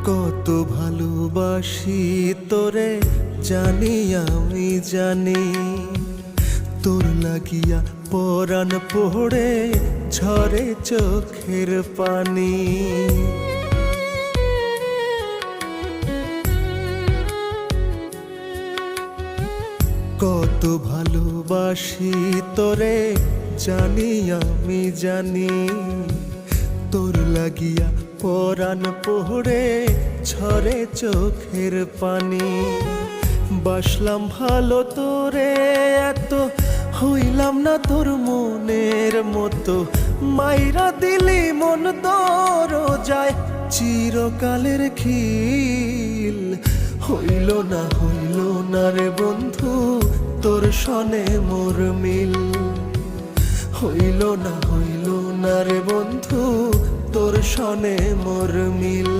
কত ভালোবাসি তোরে জানি আমি জানি, তোর লাগিয়া পরাণ পড়ে ঝরে চোখের পানি। কত ভালোবাসি তোরে জানি আমি জানি, তোর লাগিয়া পরাণ পড়ে ঝরে চোখের পানি। বাসলাম ভালো তোরে এত, হইলাম না তোর মনের মতো, মাইরা দিলি মন দরজায় চিরকালের খিল। হইল না রে বন্ধু তোর সনে মোর মিল, হইল না রে বন্ধু তোর সনে মোর মিল।